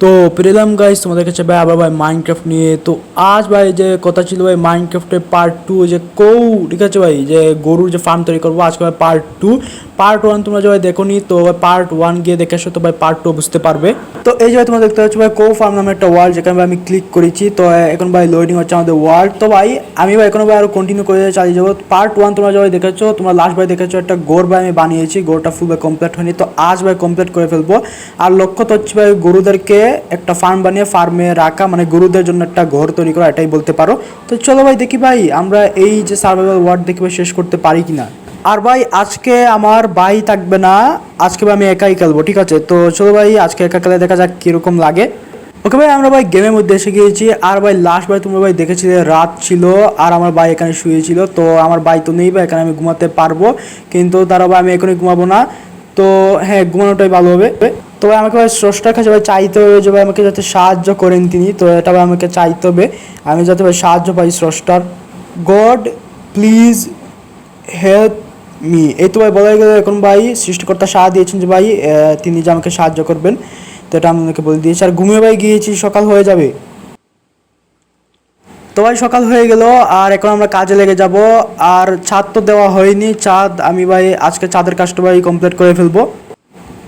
তো প্রিয়লাম গাইস তোমাদের কাছে ভাই আবার ভাই মাইনক্রাফট নিয়ে। তো আজ ভাই যে কথা ছিল ভাই মাইনক্রাফটের পার্ট 2 যে ঠিক আছে ভাই যে গরুর যে ফার্ম তৈরি করবো আজকে ভাই পার্ট 1 তোমরা যে ভাই দেখোনি, তো পার্ট 1 গিয়ে দেখে আসো, তো ভাই পার্ট 2 বুঝতে পারবে। তো এই যে ভাই তোমরা দেখতে পাচ্ছ ভাই ফার্ম নামে একটা ওয়ার্ল্ড, যেখানে ভাই আমি ক্লিক করেছি। তো এখন ভাই লোডিং হচ্ছে আমাদের ওয়ার্ল্ড। তো ভাই আমি ভাই এখন ভাই আরো কন্টিনিউ করে চালিয়ে যাবো। পার্ট 1 তোমরা যে ভাই দেখেছো, তোমরা লাস্ট ভাই দেখেছো একটা গোর ভাই আমি বানিয়েছি, গোরটা ফুল ভাই কমপ্লিট হয়নি। তো আজ ভাই কমপ্লিট করে ফেলবো। আর লক্ষ্য তো হচ্ছে ভাই গরুদেরকে একটা ফার্ম বানিয়ে ফার্মে রাখা, মানে গরুদের জন্য একটা ঘর তৈরি করা, এটাই বলতে পারো। তো চলো ভাই দেখি ভাই আমরা এই যে সার্ভাইভাল ওয়ার্ড দেখি ভাই শেষ করতে পারি কিনা। আর ভাই আজকে আমার ভাই থাকবে না, আজকে ভাই আমি একাই খেলবো, ঠিক আছে? তো চলো ভাই আজকে একা খেলে দেখা যাক কিরকম লাগে। ওকে ভাই আমরা ভাই গেমের মধ্যে এসে গিয়েছি। আর ভাই লাস্ট ভাই তোমরা ভাই দেখেছিলে রাত ছিল আর আমার ভাই এখানে শুয়েছিল। তো আমার ভাই তো নেই ভাই, এখানে আমি ঘুমাতে পারবো, কিন্তু তারা ভাই আমি এখনই ঘুমাবো না। তো হ্যাঁ, ঘুমানোটাই ভালো হবে। তো ভাই আমাকে ভাই স্রষ্টার কাছে ভাই চাইতে হবে যে ভাই আমাকে যাতে সাহায্য করেন তিনি। তো এটা ভাই আমাকে চাইতে হবে, আমি যাতে ভাই সাহায্য পাই স্রষ্টার। গড প্লিজ হেল্প মি, এই তো ভাই বলা গেল। এখন ভাই সৃষ্টিকর্তা সাহায্য দিয়েছেন যে ভাই তিনি যে আমাকে সাহায্য করবেন, তো এটা আমি ওনাকে বলে দিয়েছি। আর ঘুমিয়ে ভাই গিয়েছি, সকাল হয়ে যাবে। তো ভাই সকাল হয়ে গেল আর এখন আমরা কাজে লেগে যাব। আর ছাদ তো দেওয়া হয়নি, চাঁদ আমি ভাই আজকে চাঁদের কাজটা ভাই কমপ্লিট করে ফেলবো।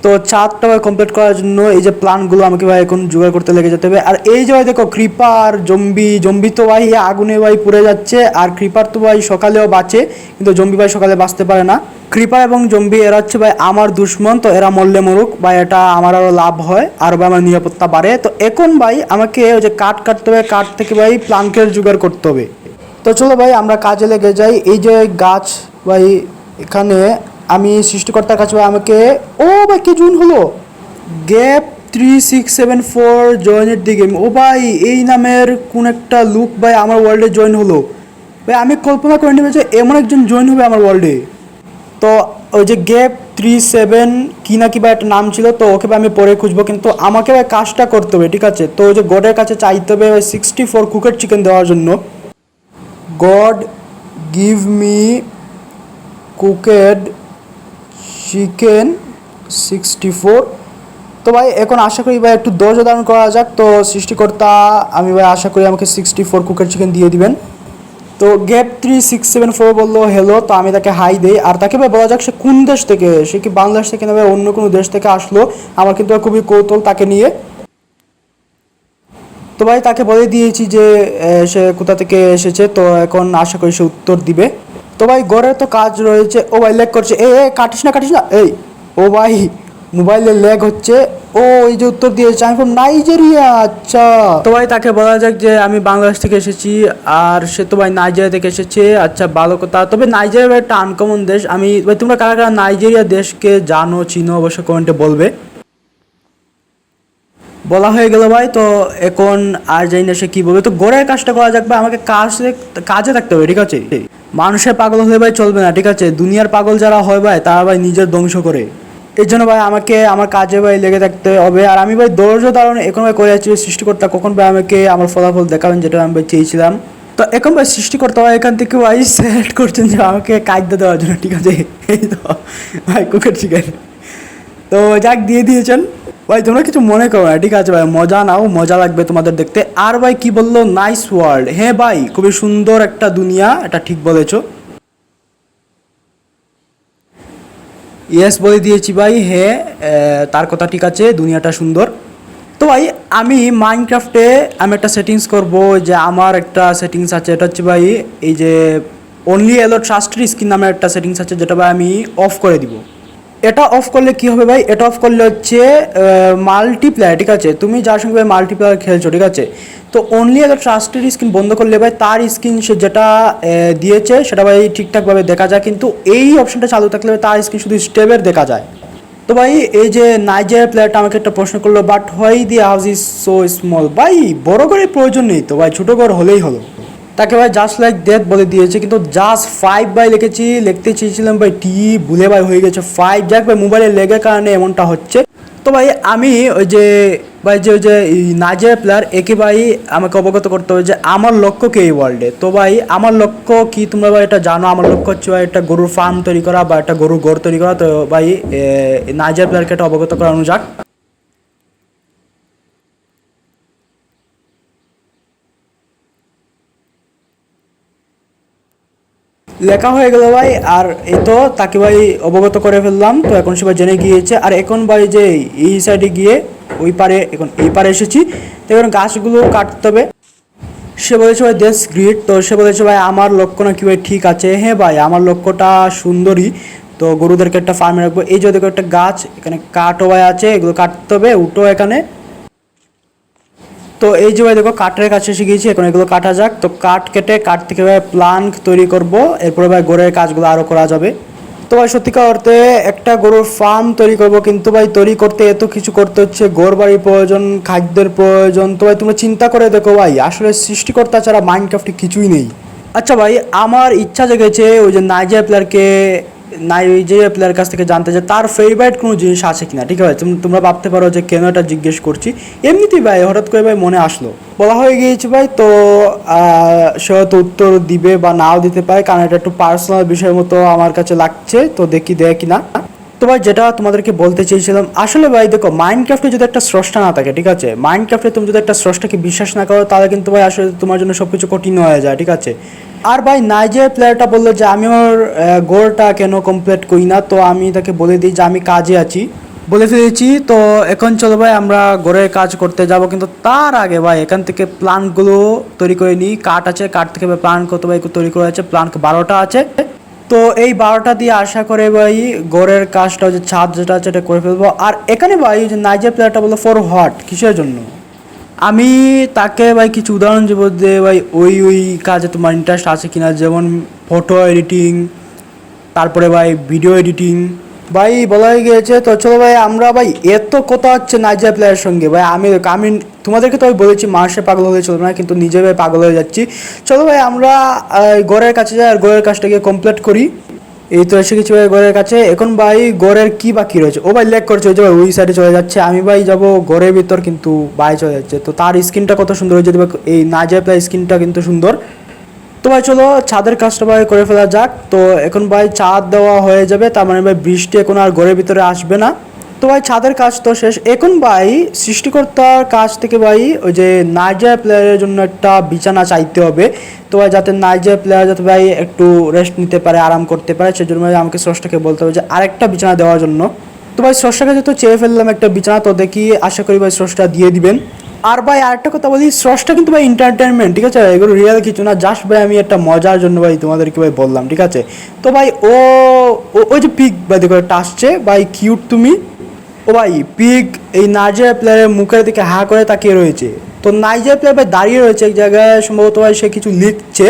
তো চাঁদটা ভাই কমপ্লিট করার জন্য এই যে প্ল্যানগুলো আমাকে ভাই এখন জোগাড় করতে লেগে যেতে হবে। আর এই যে ভাই দেখো ক্রিপার জম্বি তো ভাই আগুনে ভাই পুড়ে যাচ্ছে। আর ক্রিপার তো ভাই সকালেও বাঁচে, কিন্তু জম্বি ভাই সকালে বাঁচতে পারে না। ক্রিপার এবং জম্বি এরা হচ্ছে ভাই আমার দুশ্মন, তো এরা মরলে মরুক ভাই, এটা আমার আরও লাভ হয় আর ভাই আমার নিরাপত্তা বাড়ে। তো এখন ভাই আমাকে ওই যে কাঠ কাটতে হবে, কাঠ থেকে ভাই প্ল্যাঙ্কের জোগাড় করতে হবে। তো চলো ভাই আমরা কাজে লেগে যাই। এই যে গাছ ভাই এখানে আমি সৃষ্টিকর্তার কাছে ভাই আমাকে, ও ভাই কি জুন হলো, গ্যাপ 3674 জয়েনের দিকে। ও ভাই এই নামের কোন একটা লুক ভাই আমার ওয়ার্ল্ডে জয়েন হলো। ভাই আমি কল্পনা করে নিবে যে এমন একজন জয়েন হবে আমার ওয়ার্ল্ডে। তো ওই যে গ্যাপ 37 কি না কি ভাই একটা নাম ছিল, তো ওকে ভাই আমি পরে খুঁজবো, কিন্তু আমাকে ভাই কাজটা করতে হবে, ঠিক আছে? তো ওই যে গডের কাছে চাইতে হবে 64 কুকের চিকেন দেওয়ার জন্য। God give me cooked chicken 64। তো ভাই এখন আশা করি ভাই একটু ধৈর্য ধারণ করা যাক। তো সৃষ্টিকর্তা আমি ভাই আশা করি আমাকে 64 কুকের চিকেন দিয়ে দিবেন। তো গ্যাপ 3674 বললো হ্যালো, তো আমি তাকে হাই দেই। আর তাকে ভাই বলা যাক সে কোন দেশ থেকে, সে কি বাংলাদেশ থেকে না ভাই অন্য কোনো দেশ থেকে আসলো, আমার কিন্তু খুবই কৌতূহল তাকে নিয়ে। তো ভাই তাকে বলে দিয়েছি যে সে কোথা থেকে এসেছে, তো এখন আশা করি সে উত্তর দিবে। তো ভাই ঘরে তো কাজ রয়েছে। ও ভাই ল্যাগ করছে, এ কাটিস না এই। ও ভাই মোবাইলে ল্যাগ হচ্ছে। ও এই যে উত্তর দিয়েছে আমি ফ্রম নাইজেরিয়া, আচ্ছা। তো ভাই তাকে বলা যাক যে আমি বাংলাদেশ থেকে এসেছি, আর সে তো ভাই নাইজেরিয়া থেকে এসেছে, আচ্ছা ভালো কথা। তবে নাইজেরিয়া একটা আনকমন দেশ। আমি ভাই তোমরা কারা কারা নাইজেরিয়া দেশকে জানো চিনো অবশ্যই কমেন্টে বলবে। বলা হয়ে গেল ভাই। তো এখন আর জানি না সে কী বলবে। তো গোড়ের কাজটা করা যাক ভাই, আমাকে কাজে থাকতে হবে, ঠিক আছে? মানুষের পাগল হলে ভাই চলবে না, ঠিক আছে? দুনিয়ার পাগল যারা হয় ভাই তারা ভাই নিজের ধ্বংস করে। এর জন্য ভাই আমাকে আমার কাজে ভাই লেগে থাকতে হবে। আর আমি ভাই ধৈর্য ধারণ এখন ভাই করে যাচ্ছি। সৃষ্টিকর্তা কখন ভাই আমাকে আমার ফলাফল দেখাবেন, যেটা আমি ভাই চেয়েছিলাম। তো এখন ভাই সৃষ্টিকর্তা ভাই এখান থেকে ভাই সিলেক্ট করছেন যে আমাকে কাজ দেওয়ার জন্য, ঠিক আছে? এই তো ভাই কুকের চিকেন তো যাক দিয়ে দিয়েছেন ভাই। তোমরা কিছু মনে করো না, ঠিক আছে ভাই? মজা নাও, মজা লাগবে তোমাদের দেখতে। আর ভাই কি বললো, নাইস ওয়ার্ল্ড। হ্যাঁ ভাই খুবই সুন্দর একটা দুনিয়া, এটা ঠিক বলেছো। ইয়েস বলে দিয়েছি ভাই, হ্যাঁ তার কথা ঠিক আছে, দুনিয়াটা সুন্দর। তো ভাই আমি মাইনক্রাফটে আমি একটা সেটিংস করব, যে আমার একটা সেটিংস আছে, এটা হচ্ছে ভাই এই যে অনলি এলো ট্রাস্টেড স্কিন নামের একটা সেটিংস আছে, যেটা ভাই আমি অফ করে দিব। এটা অফ করলে কি হবে ভাই, এটা অফ করলে হচ্ছে মাল্টিপ্লেয়ার, ঠিক আছে? তুমি যার সঙ্গে ভাই মাল্টিপ্লেয়ার খেলছো, ঠিক আছে? তো অনলি একটা ট্রাস্টেড স্কিন বন্ধ করলে ভাই তার স্কিন সে যেটা দিয়েছে সেটা ভাই ঠিকঠাকভাবে দেখা যায়, কিন্তু এই অপশনটা চালু থাকলে তার স্কিন শুধু স্টেবের দেখা যায়। তো ভাই এই যে নাইজেরিয়ার প্লেয়ারটা আমাকে একটা প্রশ্ন করলো, but why the house is so small. ভাই বড় ঘরের প্রয়োজন নেই তো ভাই, ছোটো ঘর হলেই হলো। তাকে ভাই জাস্ট লাইক ডেথ বলে দিয়েছে, কিন্তু জাস্ট 5 ভাই লিখতে চেয়েছিলাম ভাই, ভুলে ভাই হয়ে গেছে 5। যাক ভাই মোবাইলের লেগের কারণে এমনটা হচ্ছে। তো ভাই আমি ওই যে ভাই যে ওই যে নাইজেরিয়া প্লেয়ার একে ভাই আমাকে অবগত করতে হবে যে আমার লক্ষ্য কি এই ওয়ার্ল্ডে। তো ভাই আমার লক্ষ্য কি তোমরা ভাই এটা জানো, আমার লক্ষ্য হচ্ছে ভাই একটা গরুর ফার্ম তৈরি করা বা একটা গরুর ঘর তৈরি করা। তো ভাই নাইজেরিয়া প্লেয়ারকে এটা অবগত করানো যাক। লেখা হয়ে গেল ভাই। আর এই তো তাকে ভাই অবগত করে ফেললাম, তো এখন সবাই জেনে গিয়েছে। আর এখন ভাই যে এই সাইডে গিয়ে ওই পারে, এখন এই পারে এসেছি, তো এখন গাছগুলো কাটতে হবে। সে বলেছে ভাই দেশ গ্রিড, তো সে বলেছে ভাই আমার লক্ষ্য না কি ভাই, ঠিক আছে হ্যাঁ ভাই আমার লক্ষ্যটা সুন্দরী। তো গরুদেরকে একটা ফার্মে রাখবো। এই যে দেখো একটা গাছ, এখানে কাঠও ভাই আছে, এগুলো কাটতে হবে, উঠো এখানে। তো এই যে ভাই দেখো কাঠের কাছে এসে গিয়েছি, এখন এগুলো কাটা যাক। তো কাঠ কেটে কাঠ থেকে ভাই প্লাঙ্ক তৈরি করব, এরপরে ভাই গড়ের কাজগুলো আরও করা যাবে। তো ভাই সত্যিকার অর্থে একটা গরুর ফার্ম তৈরি করব, কিন্তু ভাই তৈরি করতে এত কিছু করতে হচ্ছে, ঘর বাড়ির প্রয়োজন, খাদ্যের প্রয়োজন। তো ভাই তোমরা চিন্তা করে দেখো ভাই, আসলে সৃষ্টিকর্তা ছাড়া মাইনক্রাফটে কিছুই নেই। আচ্ছা ভাই, আমার ইচ্ছা জেগেছে ওই যে নাইজেরিয়া প্লেয়ার কাছ থেকে জানতে, যে তার ফেভারিট কোনো জিনিস আছে কিনা। ঠিক আছে, তোমরা ভাবতে পারো যে কেন এটা জিজ্ঞেস করছি, এমনিতেই ভাই হঠাৎ করে ভাই মনে আসলো, বলা হয়ে গিয়েছে ভাই। তো সে হয়তো উত্তর দিবে বা নাও দিতে পারে, কারণ এটা একটু পার্সোনাল বিষয়ের মতো আমার কাছে লাগছে, তো দেখি দেয় কিনা। তো ভাই যেটা তোমাদেরকে বলতে চেয়েছিলাম, আসলে ভাই দেখো মাইনক্রাফটে যদি একটা স্রষ্টা না থাকে, ঠিক আছে, মাইনক্রাফটে তুমি যদি একটা স্রষ্টাকে বিশ্বাস না করো, তাহলে কিন্তু ভাই আসলে তোমার জন্য সবকিছু কঠিন হয়ে যায়, ঠিক আছে। আর ভাই নাইজেরিয়া প্লেয়ারটা বললো যে আমি ওর গোলটা কেন কমপ্লিট করি না, তো আমি তাকে বলে দিই যে আমি কাজে আছি, বলে ফেলেছি। তো এখন চলো ভাই আমরা ঘরের কাজ করতে যাব, কিন্তু তার আগে ভাই এখান থেকে প্ল্যানগুলো তৈরি করে নিই। কাঠ আছে, কাঠ থেকে ভাই প্ল্যান কত ভাই তৈরি করা আছে, প্ল্যান 12টা আছে। তো এই 12টা দিয়ে আশা করে ভাই ঘরের কাজটা, যে ছাদ যেটা আছে এটা করে ফেলবো। আর এখানে ভাই যে নাইজেরিয়া প্লেয়ারটা বললো ফর হোয়াট, কিসের জন্য, আমি তাকে ভাই কিছু উদাহরণ দেবো যে ভাই ওই কাজে তোমার ইন্টারেস্ট আছে কিনা, যেমন ফটো এডিটিং, তারপরে ভাই ভিডিও এডিটিং, ভাই বলা হয়ে গিয়েছে। তো চলো ভাই আমরা ভাই এত কথা হচ্ছে নাইজেরিয়া প্লেয়ারের সঙ্গে ভাই, আমি তোমাদেরকে তো আমি বলেছি মার্শে পাগল হলে চলবে না, কিন্তু নিজে ভাই পাগল হয়ে যাচ্ছি। চলো ভাই আমরা গড়ের কাছে যাই আর গড়ের কাজটা গিয়ে কমপ্লিট করি। এই তো এসে গেছি ভাই গড়ের কাছে। এখন ভাই গড়ের কি বাকি রয়েছে, ও ভাই ল্যাগ করছে, ওই যে ভাই ওই সাইডে চলে যাচ্ছে, আমি ভাই যাব গড়ের ভিতর, কিন্তু বাইরে চলে যাচ্ছে। তো তার স্কিনটা কত সুন্দর হয়েছে, এই নাইজেরিয়া প্লেয়ার স্কিনটা কিন্তু সুন্দর। তো ভাই চলো ছাদের কাজটা ভাই করে ফেলা যাক। তো এখন ভাই ছাদ দেওয়া হয়ে যাবে, তার মানে ভাই বৃষ্টি এখন আর ঘরের ভিতরে আসবে না। তো ভাই ছাদের কাজ তো শেষ, এখন ভাই সৃষ্টিকর্তার কাছ থেকে ভাই ওই যে নাইজেরিয়া প্লেয়ারের জন্য একটা বিছানা চাইতে হবে। তো ভাই যাতে নাইজেরিয়া প্লেয়ার যাতে ভাই একটু রেস্ট নিতে পারে, আরাম করতে পারে, সেজন্য ভাই আমাকে স্রষ্টাকে বলতে হবে যে আরেকটা বিছানা দেওয়ার জন্য। তো ভাই স্রষ্টাকে যেহেতু চেয়ে ফেললাম একটা বিছানা, তো দেখি আশা করি ভাই স্রষ্টা দিয়ে দিবেন। আর ভাই আরেকটা কথা বলি, স্রষ্টা কিন্তু ভাই এন্টারটেনমেন্ট, ঠিক আছে, এগুলো রিয়েল কিছু না, জাস্ট ভাই আমি একটা মজার জন্য ভাই তোমাদেরকে ভাই বললাম, ঠিক আছে। তো ভাই ওই যে পিক ভাই দেখো একটা আসছে ভাই, কিউট তুমি। ও ভাই পিক এই নাইজেরিয়া প্লেয়ারের মুখের দিকে হা করে তাকিয়ে রয়েছে। তো নাইজেরিয়া প্লেয়ার ভাই দাঁড়িয়ে রয়েছে এক জায়গায়, সম্ভবত ভাই সে কিছু লিখছে,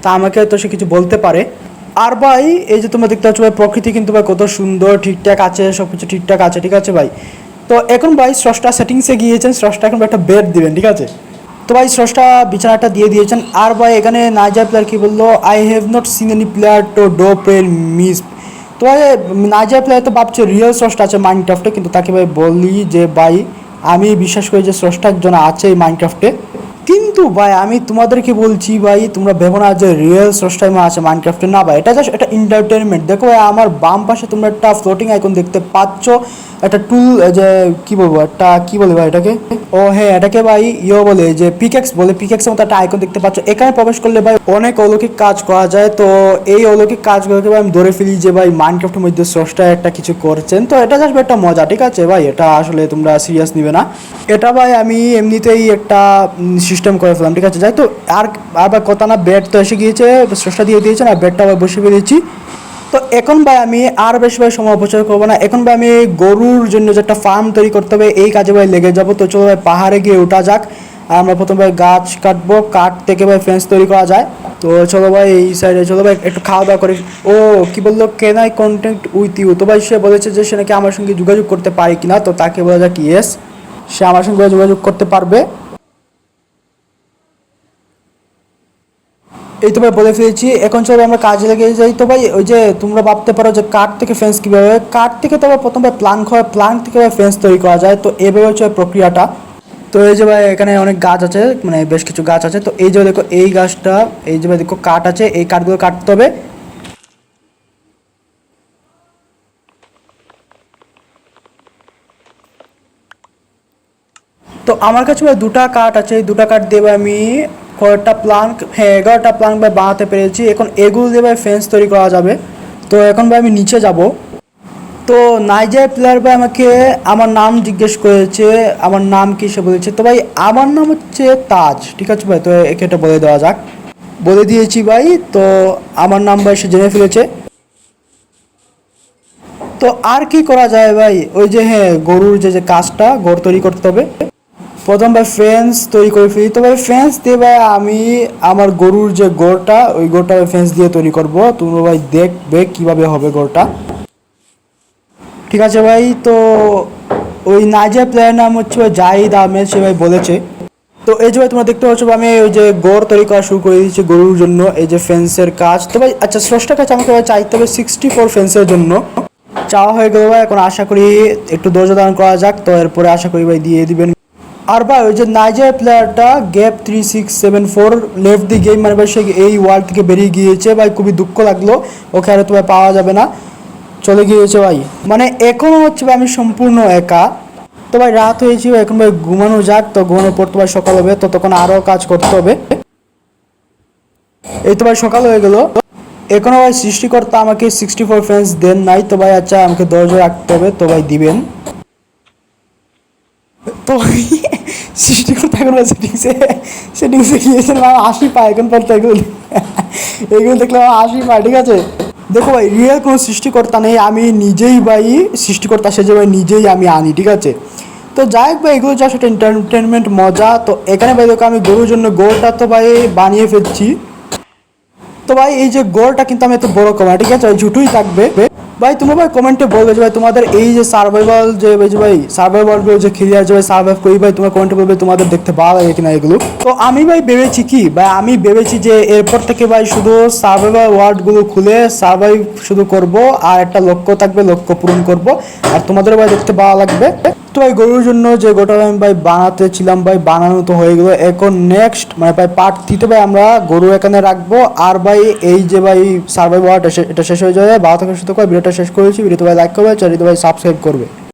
তা আমাকে তো সে কিছু বলতে পারে। আর ভাই এই যে তোমরা দেখতে পাচ্ছ ভাই প্রকৃতি কিন্তু ভাই কত সুন্দর, ঠিকঠাক আছে, সব কিছু ঠিকঠাক আছে, ঠিক আছে ভাই। তো এখন ভাই স্রষ্টা সেটিংসে গিয়েছেন, স্রষ্টা এখন একটা বেড দিবেন, ঠিক আছে। তো ভাই স্রষ্টা বিছানাটা দিয়ে দিয়েছেন। আর ভাই এখানে নাইজেরিয়া প্লেয়ার কি বললো, I have not seen any player to do promise. তো ভাই নাইজেরিয়া প্লেয়ার তো ভাবছে রিয়েল স্রষ্টা আছে মাইনক্রাফটে, কিন্তু তাকে ভাই বলি যে ভাই আমি বিশ্বাস করি যে স্রষ্টা একজন আছে এই মাইনক্রাফটে, কিন্তু ভাই আমি তোমাদেরকে বলছি ভাই তোমরা ভেবো না যে রিয়েল স্রষ্টাই আছে মাইনক্রাফটে, না ভাই এটা জাস্ট একটা এন্টারটেনমেন্ট। দেখো ভাই আমার বাম পাশে তোমরা একটা ফ্লোটিং আইকন দেখতে পাচ্ছ, একটা টুল, যে কি বলবো, একটা কি বলে ভাই এটাকে, ও হ্যাঁ এটাকে ভাই বলে, যে পিকেক্স বলে, পিকেক্সের মতো একটা আইকন দেখতে পাচ্ছ, এখানে প্রবেশ করলে ভাই অনেক অলৌকিক কাজ করা যায়। তো এই অলৌকিক কাজগুলোকে ভাই আমি ধরে ফেলি যে ভাই মাইনক্রাফটের মধ্যে স্রষ্টা একটা কিছু করছেন। তো এটা জাস্ট একটা মজা, ঠিক আছে ভাই, এটা আসলে তোমরা সিরিয়াস নিবে না। এটা ভাই আমি এমনিতেই একটা সিস্টেম করে ফেললাম, ঠিক আছে। যাই তো আর আর ভাই কথা না, বেড তো এসে গিয়েছে, স্রষ্টা দিয়ে দিয়েছে না, বেডটা আবার বসে ফেলেছি। তো এখন ভাই আমি আর বেশি ভাই সময় অপচয় করবো না, এখন ভাই আমি গরুর জন্য যে একটা ফার্ম তৈরি করতে হবে এই কাজে ভাই লেগে যাবো। তো চলো ভাই পাহাড়ে গিয়ে ওঠা যাক। আর আমরা প্রথম ভাই গাছ কাটবো, কাঠ থেকে ভাই ফেন্স তৈরি করা যায়। তো চলো ভাই এই সাইডে চলো ভাই একটু খাওয়া দাওয়া করি। ও কি বললো, can I contact with you, তো ভাই সে বলেছে যে সে নাকি আমার সঙ্গে যোগাযোগ করতে পারে কিনা, তো তাকে বলা যাক ইয়েস, সে আমার সঙ্গে যোগাযোগ করতে পারবে। এই তো ভাই বলে ফেলেছি, এখন চলো আমরা কাজে লেগে যাই। তো ভাই ওই যে তোমরা ভাবতে পারো যে কাঠ থেকে ফেন্স কীভাবে হয়, কাঠ থেকে তো আবার প্রথম ভাই প্লাঙ্ক হয়, প্লাঙ্ক থেকে ভাই ফেন্স তৈরি করা যায়। তো এভাবে হচ্ছে প্রক্রিয়াটা। তো এই যে ভাই এখানে অনেক গাছ আছে, মানে বেশ কিছু গাছ আছে। তো এই যে দেখো এই গাছটা, এই যে ভাই দেখো কাঠ আছে, এই কাঠগুলো কাটতে হবে। তো আমার কাছে ভাই দুটা কাঠ আছে, এই দুটা কাঠ দেবে আমি কয়েকটা প্লাঙ্ক, হ্যাঁ 11টা প্লাঙ্ক ভাই বানাতে পেরেছি। এখন এগুলো দিয়ে ভাই ফেন্স তৈরি করা যাবে। তো এখন ভাই আমি নিচে যাব। তো নাইজার প্লেয়ার ভাই আমাকে আমার নাম জিজ্ঞেস করেছে, আমার নাম কি সে বলেছে। তো ভাই আমার নাম হচ্ছে তাজ, ঠিক আছে ভাই। তো একে এটা বলে দেওয়া যাক, বলে দিয়েছি ভাই। তো আমার নাম ভাই সে জেনে ফেলেছে। তো আর কি করা যায় ভাই, ওই যে হ্যাঁ গরুর যে যে কাজটা, গরু তৈরি করতে হবে। প্রথম ভাই ফেন্স তৈরি করে ফেলি। তো ভাই ফেন্স দিয়ে ভাই আমি আমার গরুর যে গোড়টা, ওই গোড়টা ফেন্স দিয়ে তৈরি করব। তোমরা ভাই দেখবে কিভাবে হবে গোড়টা, ঠিক আছে ভাই। তো ওই নাইজার প্লেয়ার নাম হচ্ছে ভাই জাহিদ আহমেদ, সে ভাই বলেছে। তো এই যে ভাই তোমরা দেখতে পাচ্ছ আমি ওই যে গড় তৈরি করা শুরু করে দিয়েছি গরুর জন্য, এই যে ফেন্সের কাজ। তো ভাই আচ্ছা স্রষ্টার কাছে আমাকে ভাই চাইতে হবে 64 ফেন্সের জন্য। চাওয়া হয়ে গেল ভাই, এখন আশা করি একটু ধৈর্য ধারণ করা যাক। তো এরপরে আশা করি ভাই দিয়ে দিবেন। আর ভাই ওই যে নাইজার প্লেয়ারটা গ্যাপ 3674 লেফট দি গেম, মানে ভাই সে এই ওয়ার্ল্ড থেকে বেরিয়ে গিয়েছে ভাই, খুবই দুঃখ লাগলো। ওকে আর তো ভাই পাওয়া যাবে না, চলে গিয়েছে ভাই। মানে এখনও হচ্ছে ভাই আমি সম্পূর্ণ একা। তো ভাই রাত হয়েছে, এখন ভাই ঘুমানো যাক। তো ঘুমানোর পর তো ভাই সকাল হবে, তো তখন আরও কাজ করতে হবে। এই তো ভাই সকাল হয়ে গেল। এখনও ভাই সৃষ্টিকর্তা আমাকে 64 ফ্রেন্ডস দেন নাই। তো ভাই আচ্ছা আমাকে ধৈর্য রাখতে হবে, তো ভাই দিবেন। তো সৃষ্টিকর্তা এখন সেটিংসে গিয়েছেন, আমার 80 পায় এখন পর্যন্ত। এগুলো দেখলে আমার 80 পায়, ঠিক আছে। দেখো ভাই রিয়েল কোনো সৃষ্টিকর্তা নেই, আমি নিজেই ভাই সৃষ্টিকর্তা সেজে ভাই নিজেই আমি আনি, ঠিক আছে। তো যাই হোক ভাই এগুলো জাস্ট এন্টারটেনমেন্ট মজা। তো এখানে ভাই দেখো আমি গরুর জন্য গোলটা তো ভাই বানিয়ে ফেলছি। তো ভাই এই যে গোলটা কিন্তু আমি এত বড় কমা, ঠিক আছে, ঝুটুই থাকবে। ভাই তোমরা ভাই কমেন্টে বলবে যে ভাই তোমাদের এই যে সার্ভাইভাল যে ভাই সার্ভাইভালগুলো যে খেলে আছে ভাই, সার্ভাইভ করি ভাই, তোমরা কমেন্টে বলবে তোমাদের দেখতে ভালো লাগে কিনা এগুলো। তো আমি ভাই ভেবেছি কি ভাই, আমি ভেবেছি যে এরপর থেকে ভাই শুধু সার্ভাইভাল ওয়ার্ডগুলো খুলে সার্ভাইভ শুধু করব, আর একটা লক্ষ্য থাকবে, লক্ষ্য পূরণ করব, আর তোমাদের ভাই দেখতে ভালো লাগবে। তো ভাই গরুর জন্য যে গোটা আমি ভাই বানাতে ছিলাম ভাই, বানানো তো হয়ে গেলো। এখন নেক্সট মানে ভাই পার্ট 3 ভাই আমরা গরু এখানে রাখবো। আর ভাই এই যে ভাই সার্ভাইভ ওয়ার্ড এটা শেষ হয়ে যাবে। ভালো থাকার সাথে ভিডিওটা শেষ করেছি। ভিডিওতে ভাই লাইক করবে, চ্যানেলটি ভাই সাবস্ক্রাইব করবে।